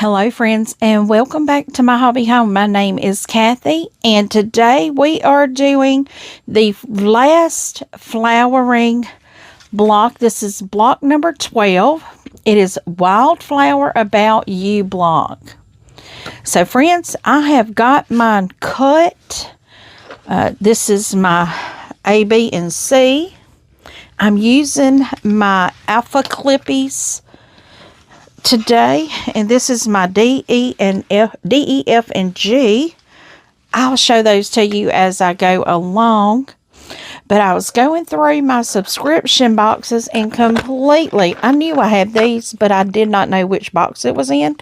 Hello friends, and welcome back to my hobby home. My name is Cathy, and today we are doing the last flowering block. This is block number 12. It is Wildflower About You block. So friends, I have got mine cut. This is my A, B, and C. I'm using my Alpha Clippies today, and this is my D, E, F, and G. I'll show those to you as I go along. But I was going through my subscription boxes and completely, I knew I had these, but I did not know which box it was in.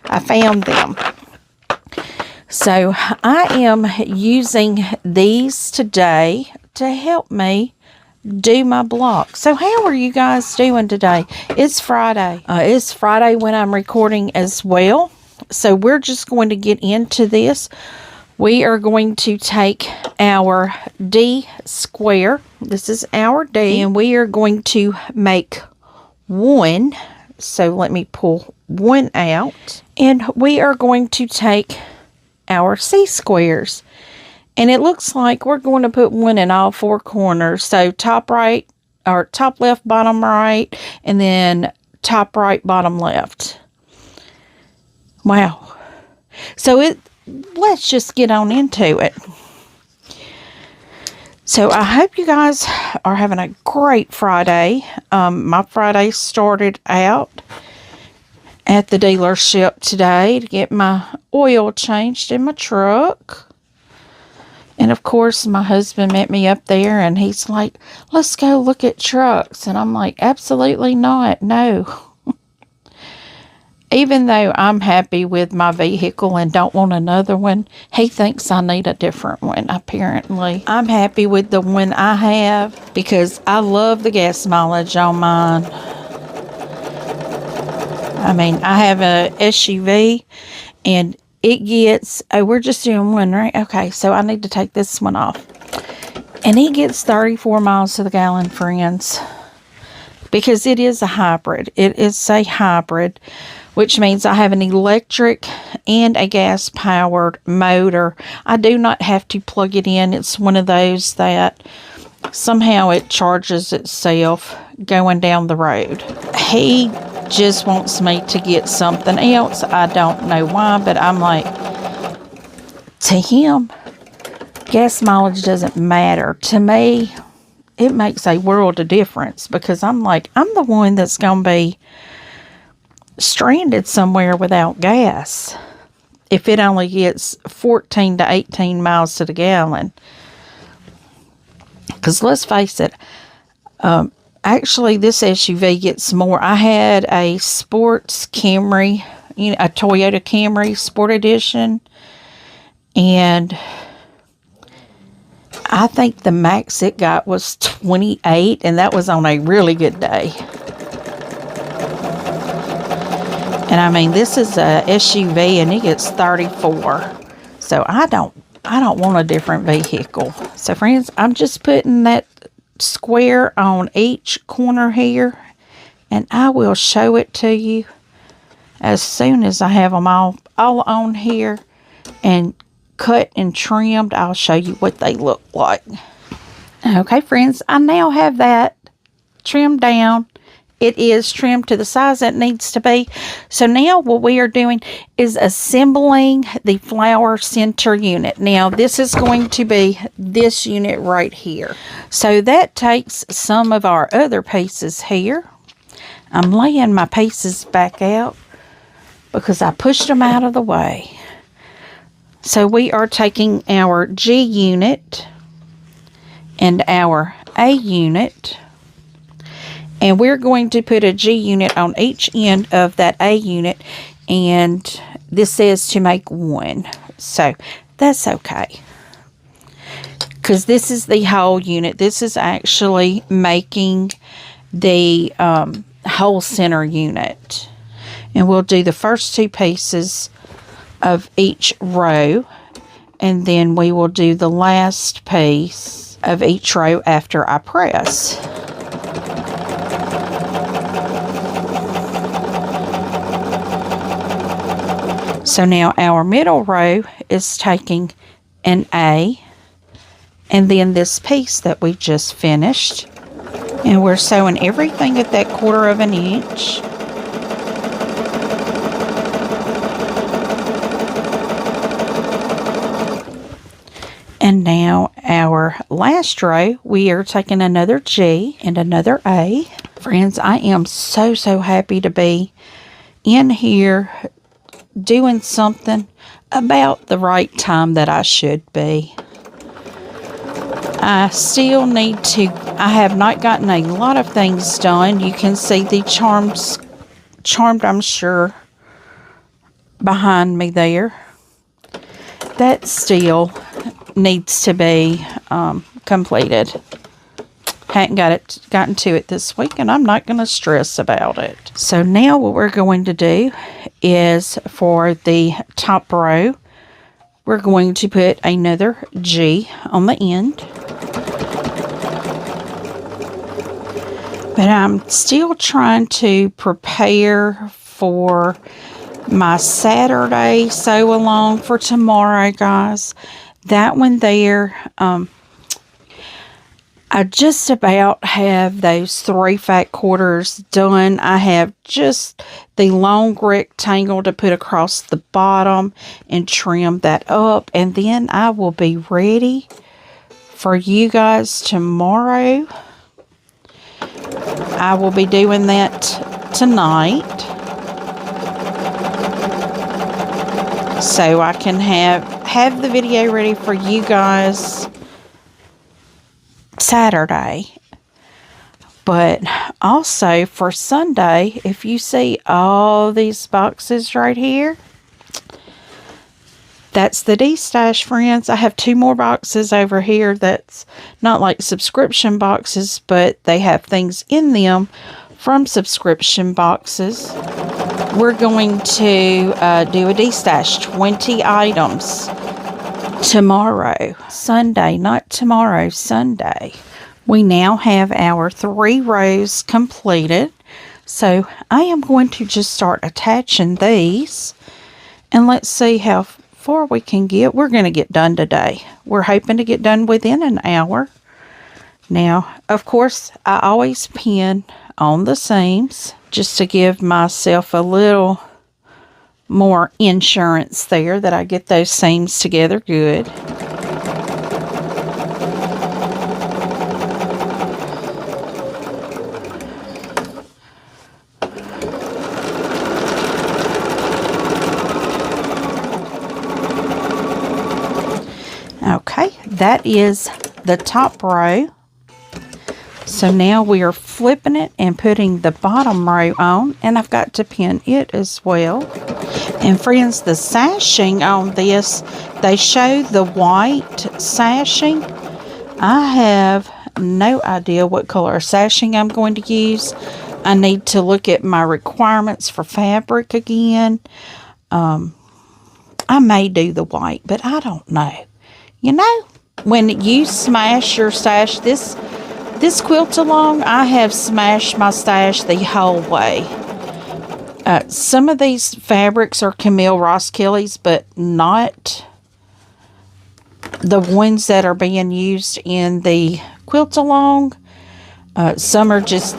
I found them. So I am using these today to help me do my block. So how are you guys doing today? It's Friday. It's Friday when I'm recording as well. So we're just going to get into this. We are going to take our D square. This is our D. And we are going to make one. So let me pull one out. And we are going to take our C squares. And it looks like we're going to put one in all four corners. So top right, or top left, bottom right, and then top right, bottom left. Wow. So let's just get on into it. So I hope you guys are having a great Friday. My Friday started out at the dealership today to get my oil changed in my truck. And of course, my husband met me up there and he's like, let's go look at trucks. And I'm like, absolutely not. No. Even though I'm happy with my vehicle and don't want another one, he thinks I need a different one, apparently. I'm happy with the one I have because I love the gas mileage on mine. I mean, I have a SUV and it gets, oh, we're just doing one, right? Okay, so I need to take this one off. And it gets 34 miles to the gallon, friends. Because it is a hybrid. It is a hybrid, which means I have an electric and a gas-powered motor. I do not have to plug it in. It's one of those that somehow it charges itself going down the road. He just wants me to get something else. I don't know why, but I'm like, to him, gas mileage doesn't matter. To me, it makes a world of difference because I'm like, I'm the one that's going to be stranded somewhere without gas if it only gets 14 to 18 miles to the gallon. Because let's face it, actually, this SUV gets more. I had a sports Camry, a Toyota Camry Sport Edition, and I think the max it got was 28, and that was on a really good day. And I mean, this is a SUV, and it gets 34. So I don't want a different vehicle. So friends, I'm just putting that square on each corner here, and I will show it to you as soon as I have them all on here and cut and trimmed. I'll show you what they look like. Okay friends, I now have that trimmed down. It is trimmed to the size that it needs to be. So now what we are doing is assembling the flower center unit. Now this is going to be this unit right here. So that takes some of our other pieces here. I'm laying my pieces back out because I pushed them out of the way. So we are taking our G unit and our A unit, and we're going to put a G unit on each end of that A unit, and this says to make one. So that's okay, because this is the whole unit. This is actually making the whole center unit. And we'll do the first two pieces of each row, and then we will do the last piece of each row after I press. So now our middle row is taking an A, and then this piece that we just finished, and we're sewing everything at that 1/4 of an inch. And now our last row, we are taking another G and another A. Friends, I am so happy to be in here doing something about the right time that I should be. I still need to, I have not gotten a lot of things done. You can see the charmed, I'm sure, behind me there. That still needs to be completed. Hadn't gotten to it this week, and I'm not going to stress about it. So now what we're going to do is for the top row, we're going to put another G on the end. But I'm still trying to prepare for my Saturday sew along for tomorrow, guys. That one there, I just about have those 3 fat quarters done. I have just the long rectangle to put across the bottom and trim that up. And then I will be ready for you guys tomorrow. I will be doing that tonight, so I can have the video ready for you guys Saturday. But also for Sunday, if you see all these boxes right here, that's the D-stash, friends. I have 2 more boxes over here that's not like subscription boxes, but they have things in them from subscription boxes. We're going to do a D-stash, 20 items tomorrow. Sunday, not tomorrow, Sunday. We now have our 3 rows completed. So I am going to just start attaching these, and let's see how far we can get. We're going to get done today. We're hoping to get done within an hour. Now, of course, I always pin on the seams just to give myself a little more insurance there that I get those seams together good. Okay, that is the top row. So now we are flipping it and putting the bottom row on, and I've got to pin it as well. And friends, the sashing on this, they show the white sashing. I have no idea what color sashing I'm going to use. I need to look at my requirements for fabric again. I may do the white, but I don't know. You know, when you smash your stash, this quilt along, I have smashed my stash the whole way. Some of these fabrics are Camille Ross Kelly's, but not the ones that are being used in the quilt along. Some are just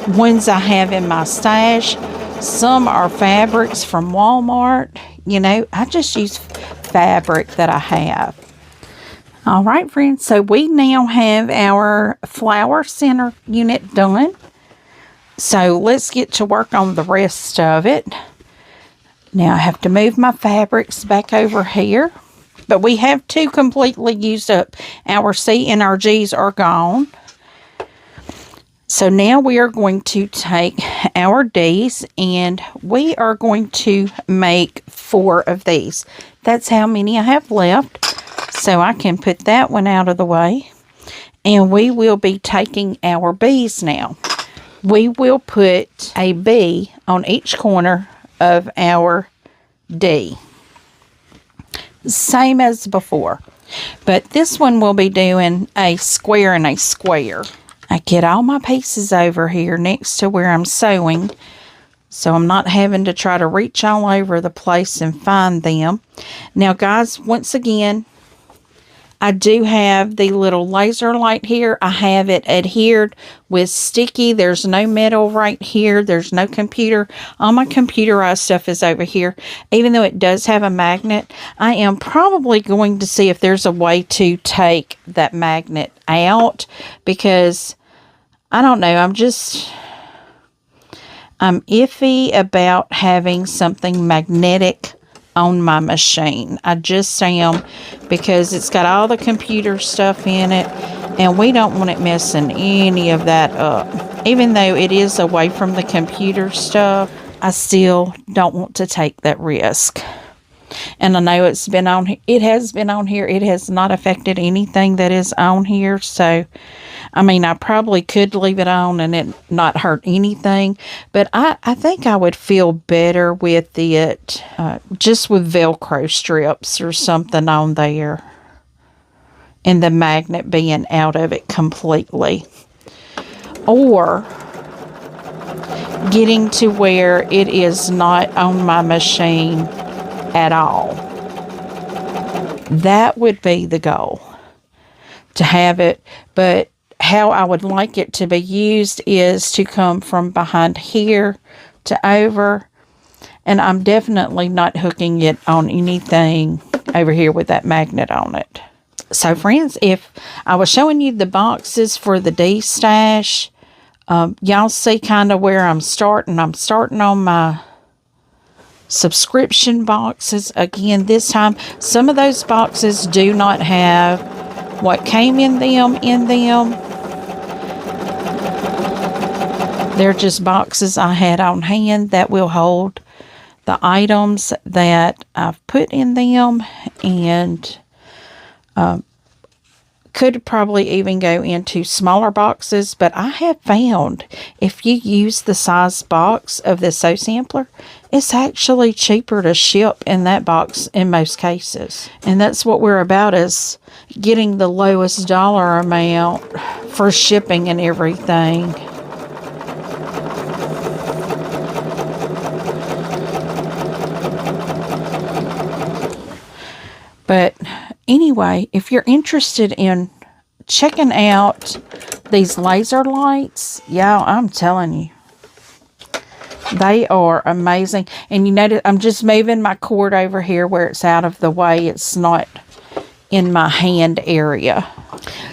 ones I have in my stash. Some are fabrics from Walmart. You know, I just use fabric that I have. All right, friends, so we now have our flower center unit done. So let's get to work on the rest of it. Now I have to move my fabrics back over here. But we have 2 completely used up. Our C and our G's are gone. So now we are going to take our D's and we are going to make 4 of these. That's how many I have left. So I can put that one out of the way. And we will be taking our B's now. We will put a B on each corner of our D. Same as before. But this one will be doing a square and a square. I get all my pieces over here next to where I'm sewing. So I'm not having to try to reach all over the place and find them. Now, guys, once again, I do have the little laser light here. I have it adhered with sticky. There's no metal right here. There's no computer. All my computerized stuff is over here. Even though it does have a magnet, I am probably going to see if there's a way to take that magnet out, because I don't know. I'm iffy about having something magnetic on my machine. I just am, because it's got all the computer stuff in it, and we don't want it messing any of that up. Even though it is away from the computer stuff, I still don't want to take that risk. And I know it's been on, it has been on here. It has not affected anything that is on here. So, I mean, I probably could leave it on and it not hurt anything. But I think I would feel better with it just with Velcro strips or something on there. And the magnet being out of it completely. Or getting to where it is not on my machine at all. That would be the goal, to have it. But how I would like it to be used is to come from behind here to over, and I'm definitely not hooking it on anything over here with that magnet on it. So friends, if I was showing you the boxes for the D-stash, y'all see kind of where I'm starting. I'm starting on my subscription boxes. Again, this time, some of those boxes do not have what came in them. They're just boxes I had on hand that will hold the items that I've put in them, and could probably even go into smaller boxes. But I have found if you use the size box of the sew sampler, it's actually cheaper to ship in that box in most cases. And that's what we're about, is getting the lowest dollar amount for shipping and everything. But anyway, if you're interested in checking out these laser lights, y'all, I'm telling you, they are amazing. And you notice I'm just moving my cord over here where it's out of the way. It's not in my hand area.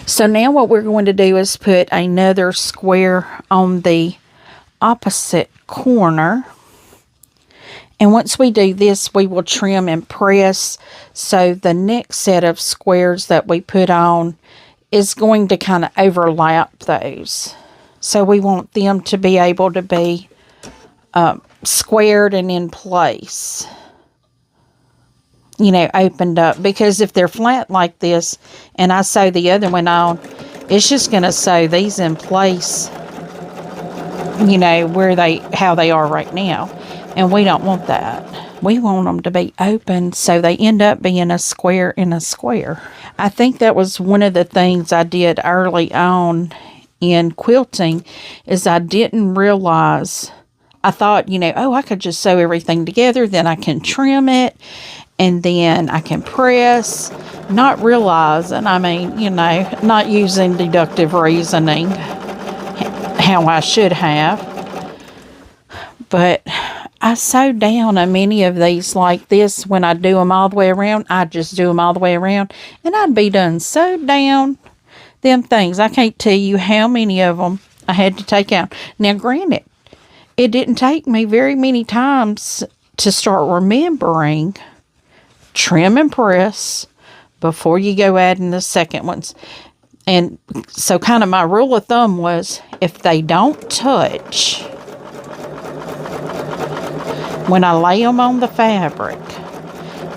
So now what we're going to do is put another square on the opposite corner. And once we do this, we will trim and press. So the next set of squares that we put on is going to kind of overlap those. So we want them to be able to be squared and in place. You know, opened up. Because if they're flat like this, and I sew the other one on, it's just going to sew these in place, you know, how they are right now. And we don't want that. We want them to be open so they end up being a square in a square. I think that was one of the things I did early on in quilting, is I didn't realize, I thought, you know, oh, I could just sew everything together, then I can trim it, and then I can press, not realizing, I mean, you know, not using deductive reasoning how I should have. But I sew down on many of these like this. When I do them all the way around, I just do them all the way around, and I'd be done sewed down them things. I can't tell you how many of them I had to take out. Now, granted, it didn't take me very many times to start remembering trim and press before you go adding the second ones. And so kind of my rule of thumb was, if they don't touch when I lay them on the fabric,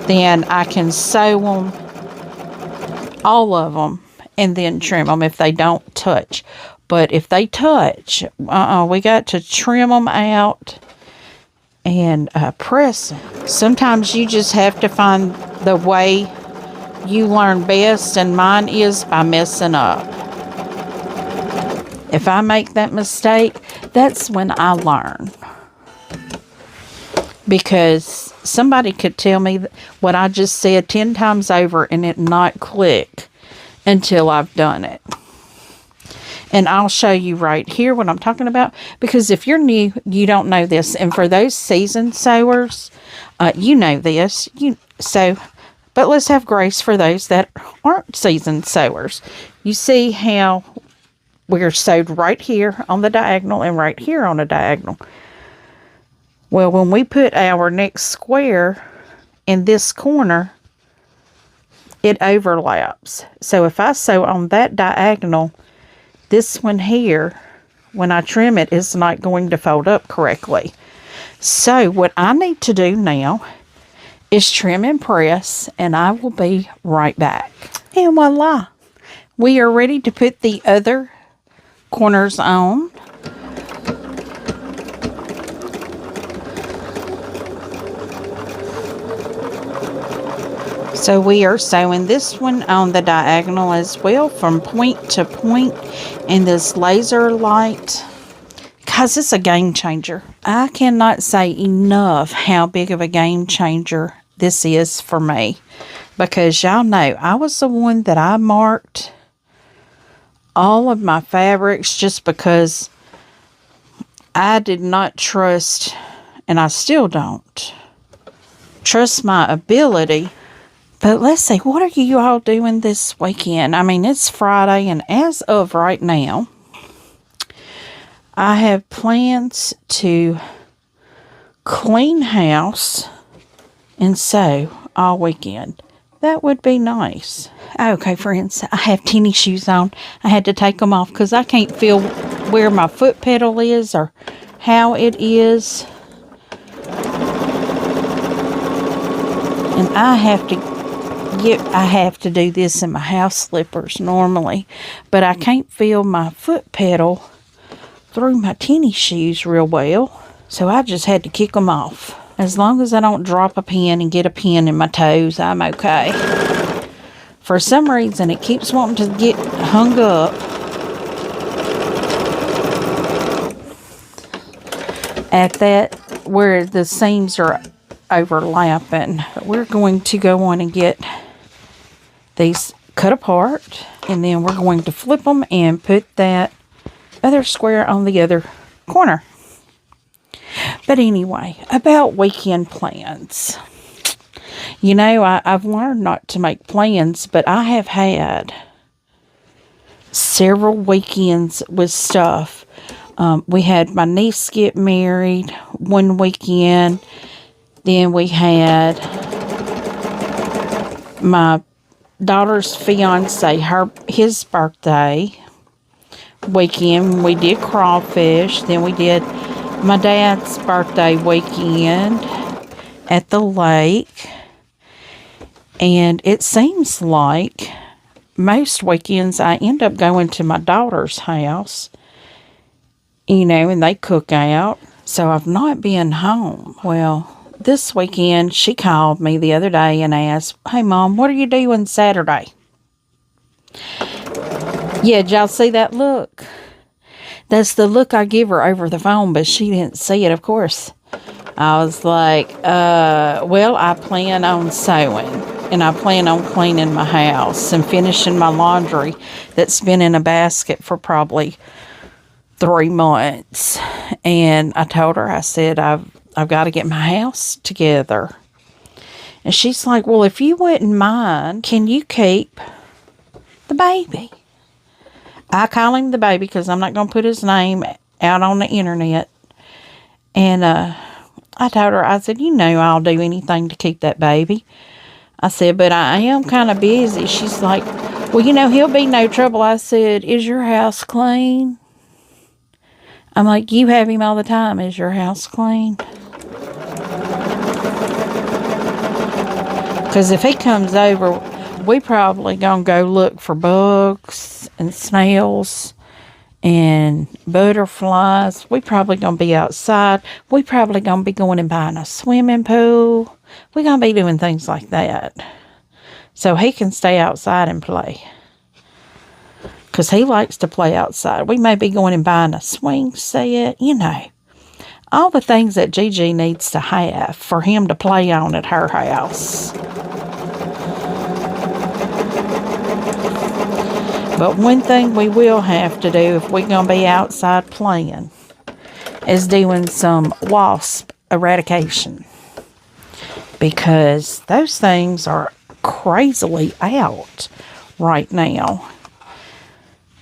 then I can sew them, all of them, and then trim them if they don't touch. But if they touch, we got to trim them out and press them. Sometimes you just have to find the way you learn best, and mine is by messing up. If I make that mistake, that's when I learn. because somebody could tell me what I just said 10 times over and it not click until I've done it. And I'll show you right here what I'm talking about, because if you're new, you don't know this. And for those seasoned sewers, you know this. But let's have grace for those that aren't seasoned sewers. You see how we're sewed right here on the diagonal and right here on the diagonal. Well, when we put our next square in this corner, it overlaps. So if I sew on that diagonal, this one here, when I trim it, is not going to fold up correctly. So what I need to do now is trim and press, and I will be right back. And voila, we are ready to put the other corners on. So we are sewing this one on the diagonal as well, from point to point in this laser light. Guys, it's a game changer. I cannot say enough how big of a game changer this is for me. Because y'all know, I was the one that I marked all of my fabrics just because I did not trust, and I still don't trust my ability. But let's see, what are you all doing this weekend? I mean, it's Friday, and as of right now, I have plans to clean house and sew all weekend. That would be nice. Okay, friends, I have tennis shoes on. I had to take them off because I can't feel where my foot pedal is or how it is. And I have to do this in my house slippers normally, but I can't feel my foot pedal through my tennis shoes real well, so I just had to kick them off. As long as I don't drop a pin and get a pin in my toes, I'm okay. For some reason, it keeps wanting to get hung up. At that, where the seams are overlapping. But we're going to go on and get these cut apart, and then we're going to flip them and put that other square on the other corner. But anyway, about weekend plans. You know, I've learned not to make plans, but I have had several weekends with stuff. We had my niece get married one weekend. Then we had my daughter's fiance, his birthday weekend. We did crawfish. Then we did my dad's birthday weekend at the lake. And it seems like most weekends I end up going to my daughter's house, you know, and they cook out. So I've not been home. Well, this weekend she called me the other day and asked, "Hey, Mom, what are you doing Saturday?" Yeah, did y'all see that look? That's the look I give her over the phone, but she didn't see it, of course. I was like, well, I plan on sewing, and I plan on cleaning my house and finishing my laundry that's been in a basket for probably 3 months. And I told her, I said, I've got to get my house together. And she's like, well, if you wouldn't mind, can you keep the baby? I call him the baby because I'm not going to put his name out on the internet. And I told her, I said, you know I'll do anything to keep that baby. I said, but I am kind of busy. She's like, well, you know, he'll be no trouble. I said, is your house clean? I'm like, you have him all the time. Is your house clean? Because if he comes over, we probably gonna go look for bugs and snails and butterflies. We probably gonna be outside. We probably gonna be going and buying a swimming pool. We gonna be doing things like that, so he can stay outside and play. Because he likes to play outside. We may be going and buying a swing set, you know. all the things that Gigi needs to have for him to play on at her house. But one thing we will have to do if we're going to be outside playing is doing some wasp eradication. Because those things are crazily out right now.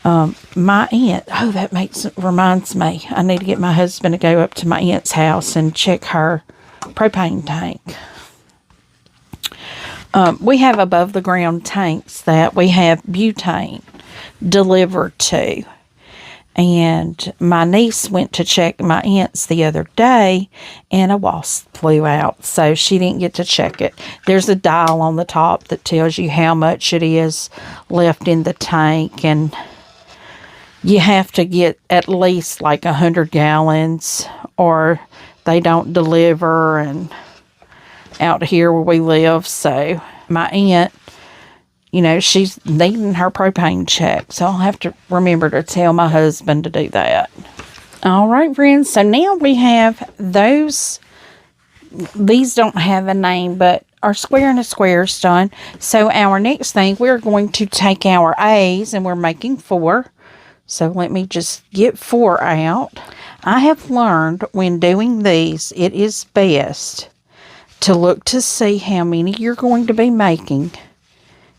My aunt, oh, that reminds me, I need to get my husband to go up to my aunt's house and check her propane tank. We have above the ground tanks that we have butane delivered to. And my niece went to check my aunt's the other day, and a wasp flew out, so she didn't get to check it. There's a dial on the top that tells you how much it is left in the tank, and you have to get at least like 100 gallons, or they don't deliver, and out here where we live, so my aunt, you know, she's needing her propane check, so I'll have to remember to tell my husband to do that. All right, friends, so now we have those. These don't have a name, but our square and a square is done. So our next thing, we're going to take our A's, and we're making 4. So let me just get 4 out. I have learned when doing these, it is best to look to see how many you're going to be making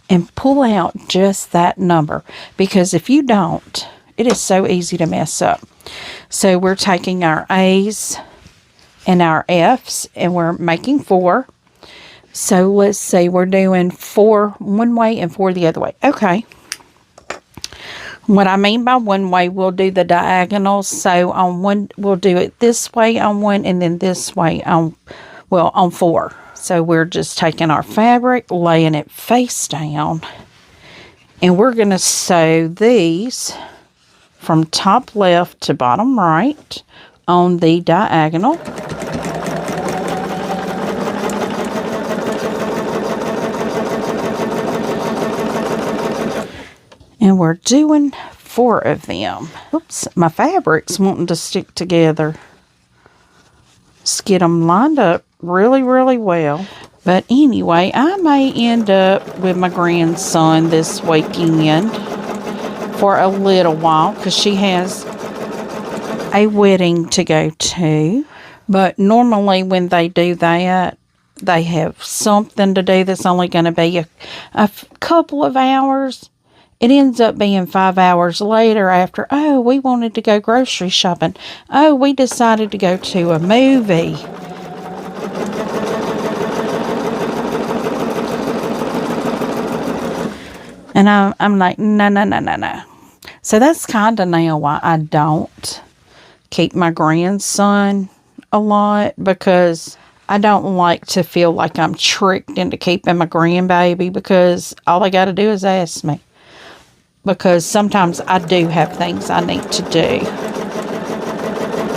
and pull out just that number, because if you don't, it is so easy to mess up. So we're taking our A's and our F's, and we're making 4. So let's see, we're doing 4 one way and 4 the other way. Okay. What I mean by one way, we'll do the diagonals. So on one, we'll do it this way on one, and then this way on 4. So we're just taking our fabric, laying it face down, and we're going to sew these from top left to bottom right on the diagonal. And we're doing 4 of them. Oops, my fabric's wanting to stick together. Let's get them lined up really, really well. But anyway, I may end up with my grandson this weekend for a little while, because she has a wedding to go to. But normally when they do that, they have something to do that's only going to be a couple of hours. It ends up being 5 hours later after, oh, we wanted to go grocery shopping. Oh, we decided to go to a movie. And I'm like, no. So that's kind of now why I don't keep my grandson a lot, because I don't like to feel like I'm tricked into keeping my grandbaby, because all they got to do is ask me. Because sometimes I do have things I need to do,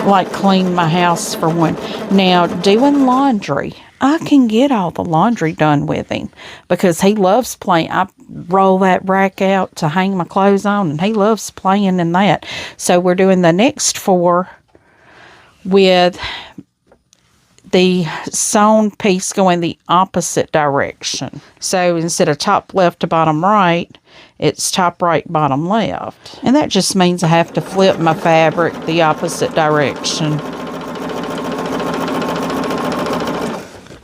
like clean my house for one. Now, doing laundry, I can get all the laundry done with him, because he loves playing. I roll that rack out to hang my clothes on, and he loves playing in that. So we're doing the next 4 with the sewn piece going the opposite direction. So instead of top left to bottom right, it's top right, bottom left. And that just means I have to flip my fabric the opposite direction.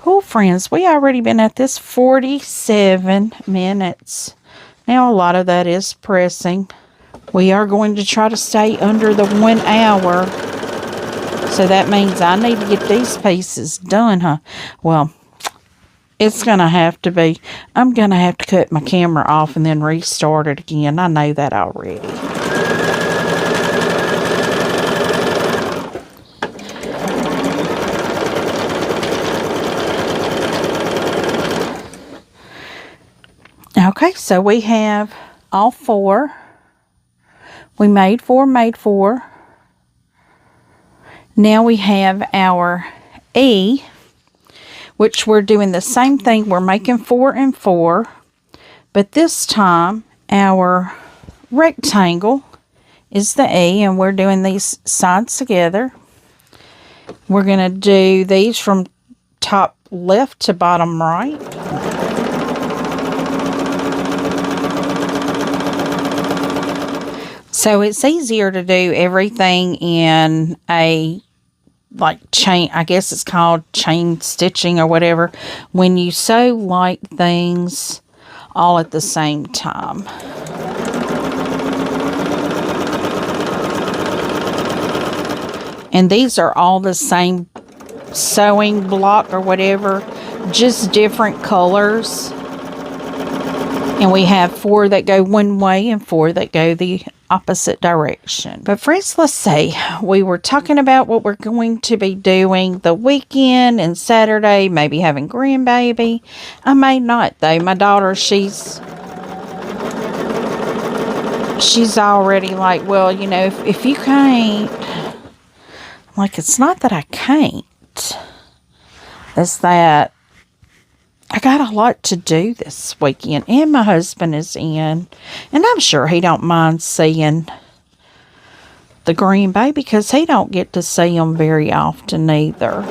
Oh, friends, we already been at this 47 minutes. Now, a lot of that is pressing. We are going to try to stay under the 1 hour. So that means I need to get these pieces done, huh? Well, it's going to have to be, I'm going to have to cut my camera off and then restart it again. I know that already. Okay, so we have all 4. We made 4. Now we have our E, which we're doing the same thing. We're making 4 and 4, but this time our rectangle is the E, and we're doing these sides together. We're going to do these from top left to bottom right. So it's easier to do everything in a like chain, I guess it's called chain stitching or whatever, when you sew like things all at the same time. And these are all the same sewing block or whatever, just different colors. And we have 4 that go one way and 4 that go the opposite direction. But friends, let's see. We were talking about what we're going to be doing the weekend and Saturday, maybe having grandbaby. I may not though. My daughter, she's already like, well, you know, if you can't, I'm like, it's not that I can't. It's that I got a lot to do this weekend, and my husband is in, and I'm sure he don't mind seeing the grandbaby because he don't get to see them very often either.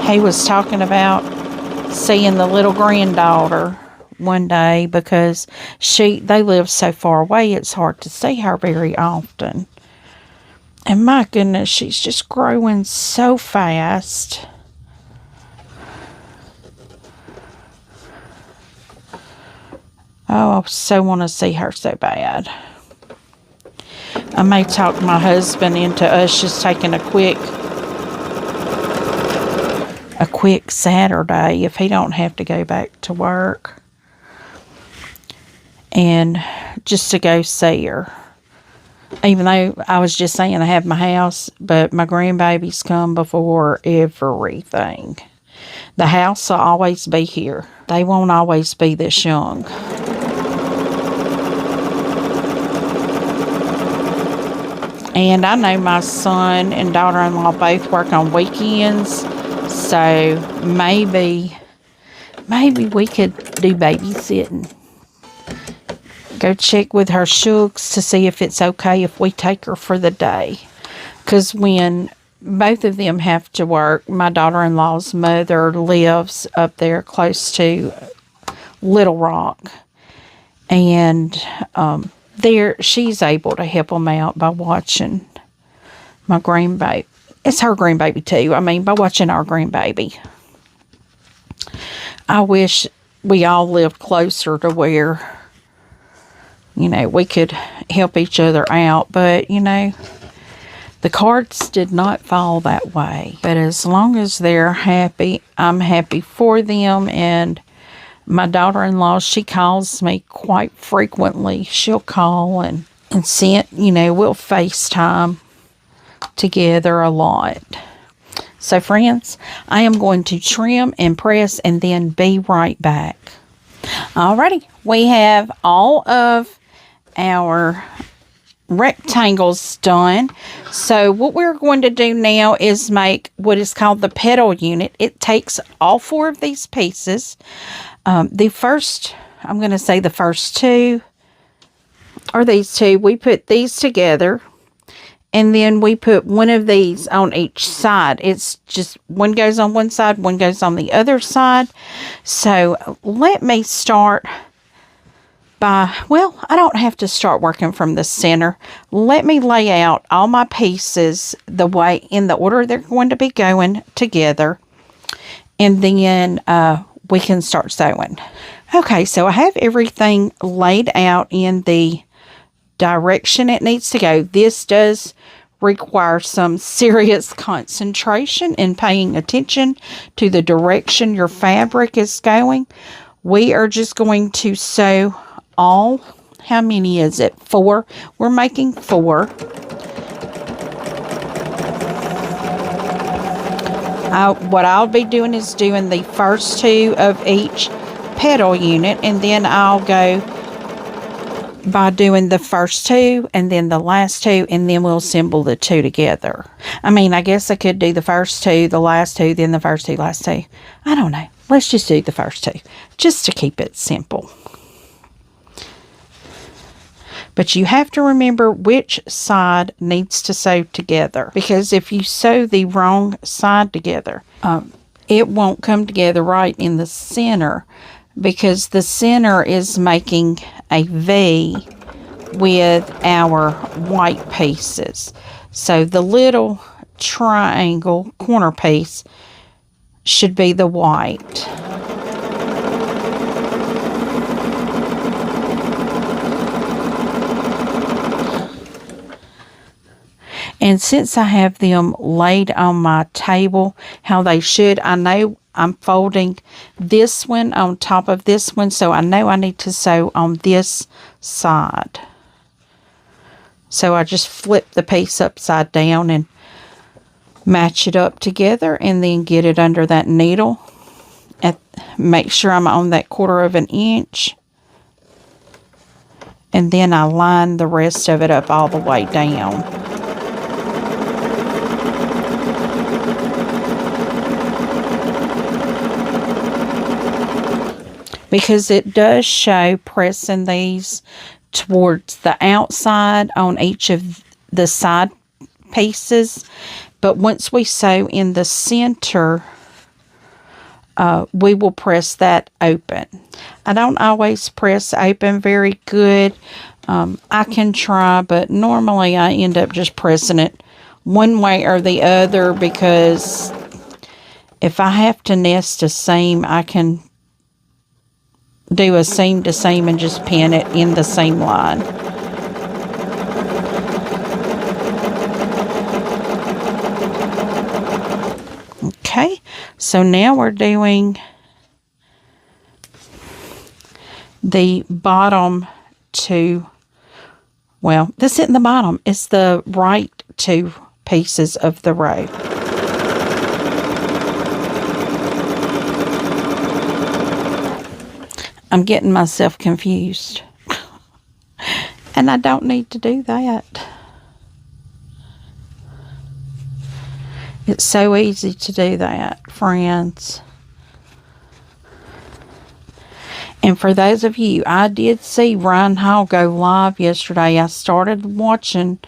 He was talking about seeing the little granddaughter one day because they live so far away, it's hard to see her very often. And my goodness, she's just growing so fast. Oh, I so want to see her so bad. I may talk my husband into us just taking a quick Saturday if he don't have to go back to work. And just to go see her. Even though I was just saying I have my house, but my grandbabies come before everything. The house will always be here. They won't always be this young. And I know my son and daughter-in-law both work on weekends, so maybe we could do babysitting. Go check with her shooks to see if it's okay if we take her for the day. Because when both of them have to work, my daughter-in-law's mother lives up there close to Little Rock. And she's able to help them out by watching my grandbaby. It's her grandbaby too. I mean, by watching our grandbaby. I wish we all lived closer to where, you know, we could help each other out. But, you know, the cards did not fall that way. But as long as they're happy, I'm happy for them. And my daughter-in-law, she calls me quite frequently. She'll call and send, you know, we'll FaceTime together a lot. So, friends, I am going to trim and press and then be right back. Alrighty, we have all of our rectangles done. So what we're going to do now is make what is called the petal unit. It takes all 4 of these pieces. I'm going to say the first 2 are these 2. We put these together, and then we put one of these on each side. It's just one goes on one side, one goes on the other side. So let me start well, I don't have to start working from the center. Let me lay out all my pieces in the order they're going to be going together. And then we can start sewing. Okay, so I have everything laid out in the direction it needs to go. This does require some serious concentration and paying attention to the direction your fabric is going. We are just going to sew how many is it? 4. We're making 4. What I'll be doing is doing the first 2 of each petal unit, and then I'll go by doing the first 2 and then the last 2, and then we'll assemble the 2 together. I mean, I guess I could do the first 2, the last 2, then the first 2, last 2. I don't know. Let's just do the first 2, just to keep it simple. But you have to remember which side needs to sew together, because if you sew the wrong side together, it won't come together right in the center, because the center is making a V with our white pieces. So the little triangle corner piece should be the white. And since I have them laid on my table how they should, I know I'm folding this one on top of this one, so I know I need to sew on this side. So I just flip the piece upside down and match it up together, and then get it under that needle. Make sure I'm on that 1/4 of an inch. And then I line the rest of it up all the way down. Because it does show pressing these towards the outside on each of the side pieces. But once we sew in the center, we will press that open. I don't always press open very good. I can try, but normally I end up just pressing it one way or the other, because if I have to nest a seam, I can do a seam to seam and just pin it in the seam line. Okay, so now we're doing the bottom two. Well, this isn't the bottom, it's the right two pieces of the row. I'm getting myself confused. And I don't need to do that. It's so easy to do that, friends. And for those of you, I did see Ryan Hall go live yesterday. I started watching,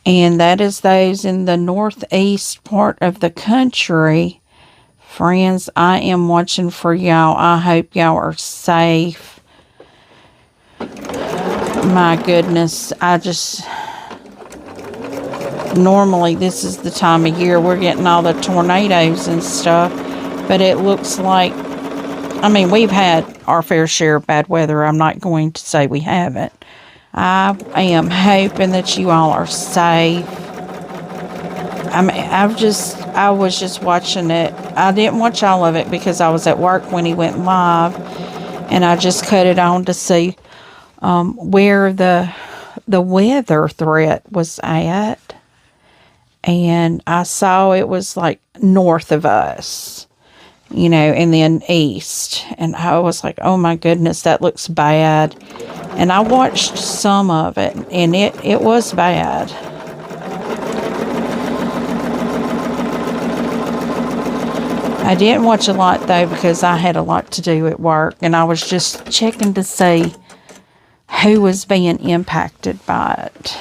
and that is those in the northeast part of the country. Friends, I am watching for y'all. I hope y'all are safe. My goodness, normally this is the time of year we're getting all the tornadoes and stuff, but it looks like, I mean, we've had our fair share of bad weather. I'm not going to say we haven't. I am hoping that you all are safe. I mean, I was just watching it. I didn't watch all of it because I was at work when he went live, and I just cut it on to see where the weather threat was at. And I saw it was like north of us, you know, and then east. And I was like, oh my goodness, that looks bad. And I watched some of it, and it was bad. I didn't watch a lot, though, because I had a lot to do at work, and I was just checking to see who was being impacted by it.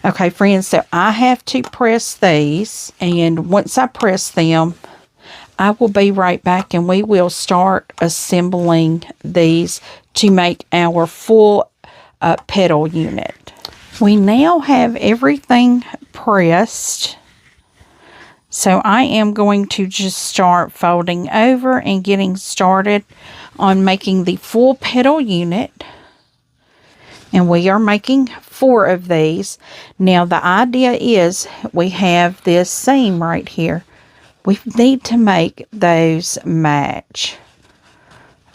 Okay, friends, so I have to press these, and once I press them, I will be right back, and we will start assembling these to make our full petal unit. We now have everything pressed. So I am going to just start folding over and getting started on making the full petal unit. And we are making 4 of these. Now the idea is we have this seam right here. We need to make those match.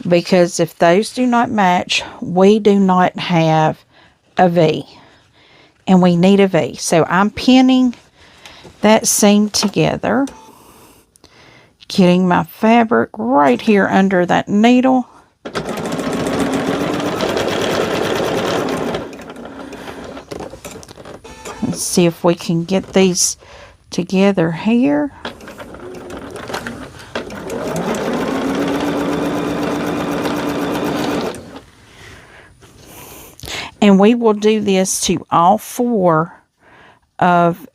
Because if those do not match, we do not have a V. And we need a V. So I'm pinning that seam together, getting my fabric right here under that needle. Let's see if we can get these together here. And we will do this to all 4 of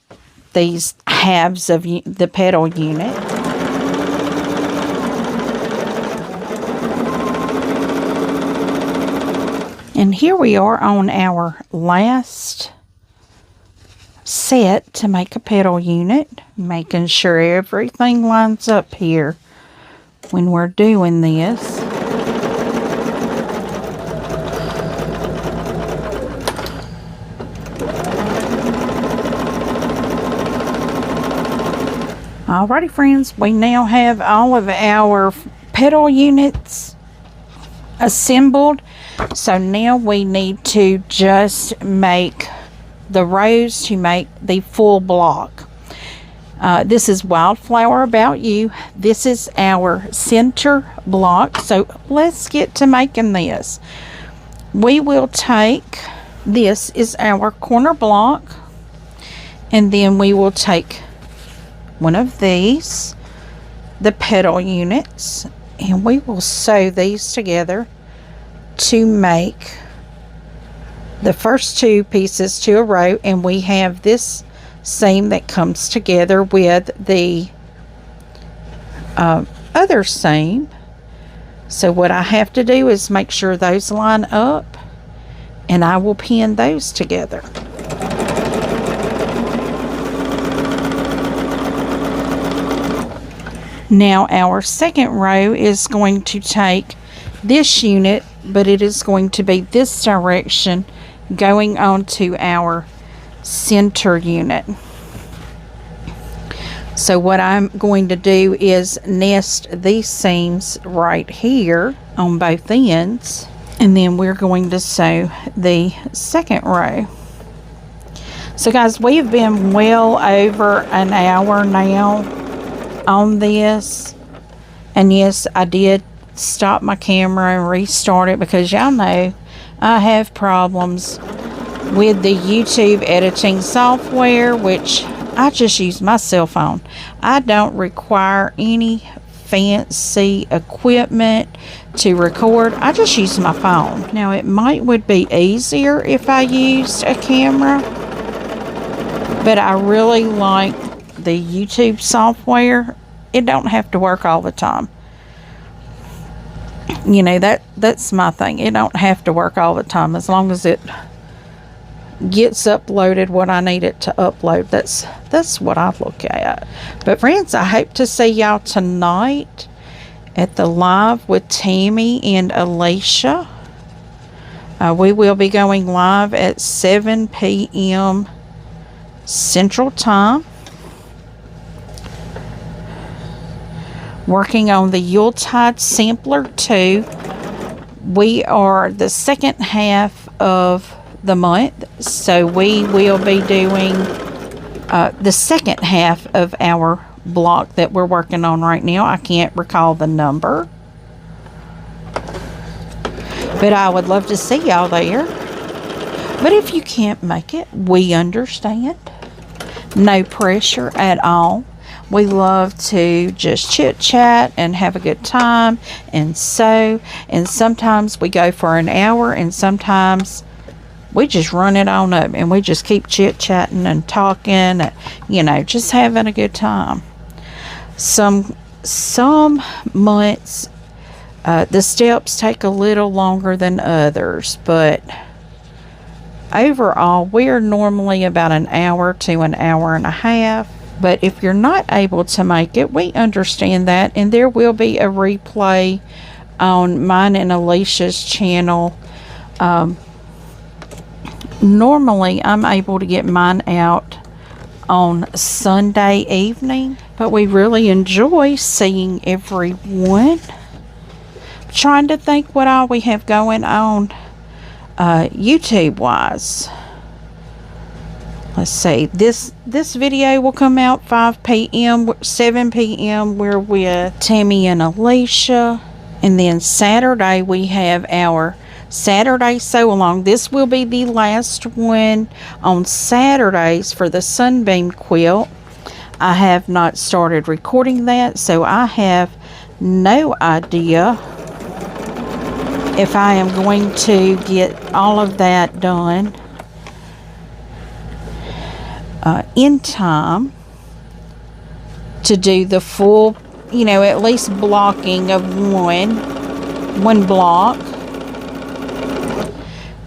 these halves of the petal unit. And here we are on our last set to make a petal unit, making sure everything lines up here when we're doing this. Alrighty friends, we now have all of our petal units assembled. So now we need to just make the rows to make the full block. This is Wildflower About You. This is our center block. So let's get to making this. We will take, this is our corner block, and then we will take one of these, the petal units, and we will sew these together to make the first 2 pieces to a row. And we have this seam that comes together with the other seam. So what I have to do is make sure those line up, and I will pin those together. Now our second row is going to take this unit, but it is going to be this direction going on to our center unit. So what I'm going to do is nest these seams right here on both ends, and then we're going to sew the second row. So guys, we have been well over an hour now on this, and yes, I did stop my camera and restart it because y'all know I have problems with the YouTube editing software, which I just use my cell phone. I don't require any fancy equipment to record. I just use my phone. Now it would be easier if I used a camera, but I really like the YouTube software. It don't have to work all the time. You know, that's my thing. It don't have to work all the time, as long as it gets uploaded what I need it to upload. That's what I look at. But friends, I hope to see y'all tonight at the live with Tammy and Alicia. We will be going live at 7 p.m. Central Time, working on the Yuletide Sampler 2. We are the second half of the month, so we will be doing the second half of our block that we're working on right now. I can't recall the number, but I would love to see y'all there. But if you can't make it, we understand. No pressure at all. We love to just chit chat and have a good time and sew. And sometimes we go for an hour, and sometimes we just run it on up and we just keep chit chatting and talking, you know, just having a good time. Some months the steps take a little longer than others, but overall we're normally about an hour to an hour and a half. But if you're not able to make it, we understand that, and there will be a replay on mine and Alicia's channel. Normally I'm able to get mine out on Sunday evening, but we really enjoy seeing everyone. Trying to think what all we have going on YouTube wise. Let's see, this video will come out 5 p.m. 7 p.m. we're with Tammy and Alicia, and then Saturday we have our Saturday sew along. This will be the last one on Saturdays for the Sunbeam quilt. I have not started recording that, so I have no idea if I am going to get all of that done in time to do the full, you know, at least blocking of one block.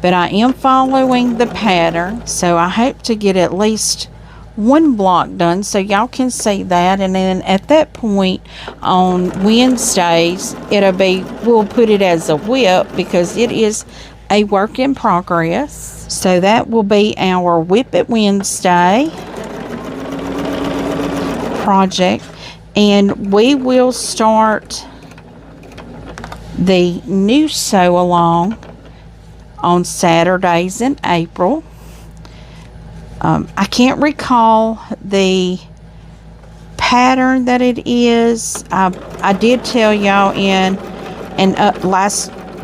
But I am following the pattern, so I hope to get at least one block done so y'all can see that. And then at that point on Wednesdays, we'll put it as a whip because it is a work in progress. So that will be our Whip It Wednesday project, and we will start the new sew along on Saturdays in April. I can't recall the pattern that it is. I did tell y'all in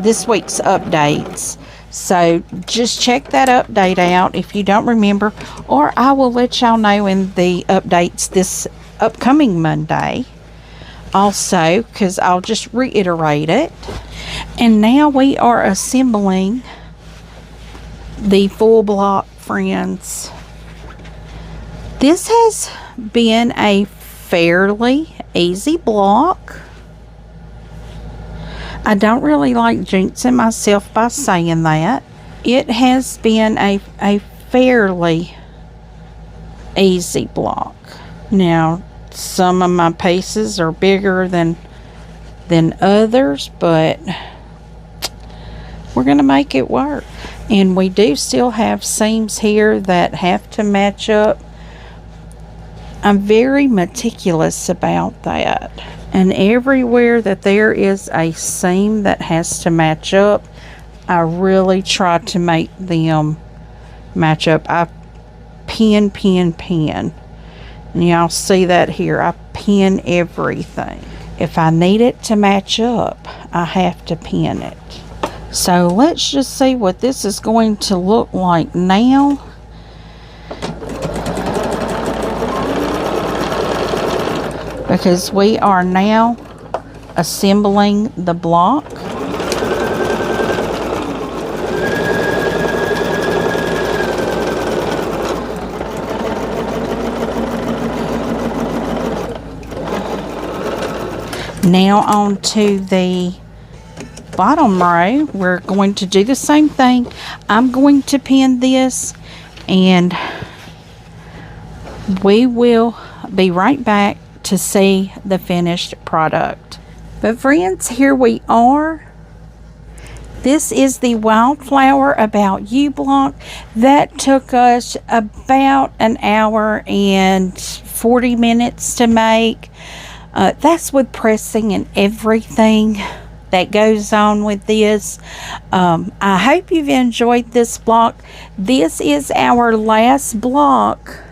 this week's updates, so just check that update out if you don't remember, or I will let y'all know in the updates this upcoming Monday also, because I'll just reiterate it. And now we are assembling the full block, friends. This has been a fairly easy block. I don't really like jinxing myself by saying that. It has been a fairly easy block. Now, some of my pieces are bigger than others, but we're going to make it work. And we do still have seams here that have to match up. I'm very meticulous about that. And everywhere that there is a seam that has to match up, I really try to make them match up. I pin. And y'all see that here. I pin everything. If I need it to match up, I have to pin it. So let's just see what this is going to look like now. Because we are now assembling the block. Now on to the bottom row, we're going to do the same thing. I'm going to pin this, and we will be right back to see the finished product. But friends, here we are. This is the Wildflower About You block. That took us about an hour and 40 minutes to make. That's with pressing and everything that goes on with this. I hope you've enjoyed this block. This is our last block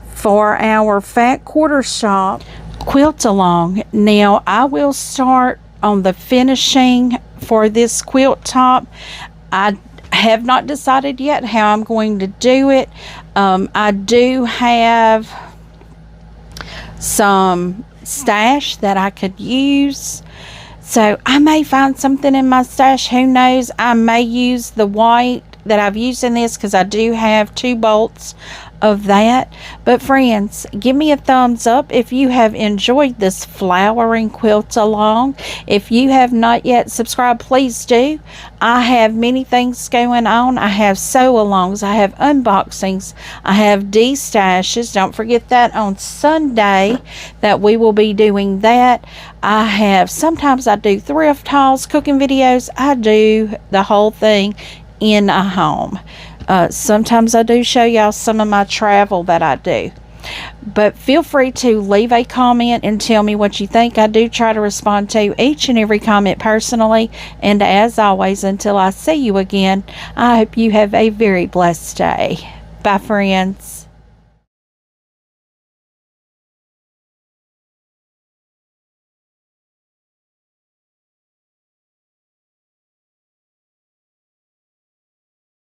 for our Fat Quarter Shop quilt along. Now I will start on the finishing for this quilt top. I have not decided yet how I'm going to do it. I do have some stash that I could use, so I may find something in my stash. Who knows? I may use the white that I've used in this because I do have 2 bolts of that. But friends, give me a thumbs up if you have enjoyed this flowering quilt along. If you have not yet subscribed, please do. I have many things going on. I have sew alongs, I have unboxings, I have destashes. Don't forget that on Sunday that we will be doing that. Sometimes I do thrift hauls, cooking videos. I do the whole thing in a home. Sometimes I do show y'all some of my travel that I do. But feel free to leave a comment and tell me what you think. I do try to respond to each and every comment personally. And as always, until I see you again, I hope you have a very blessed day. Bye, friends.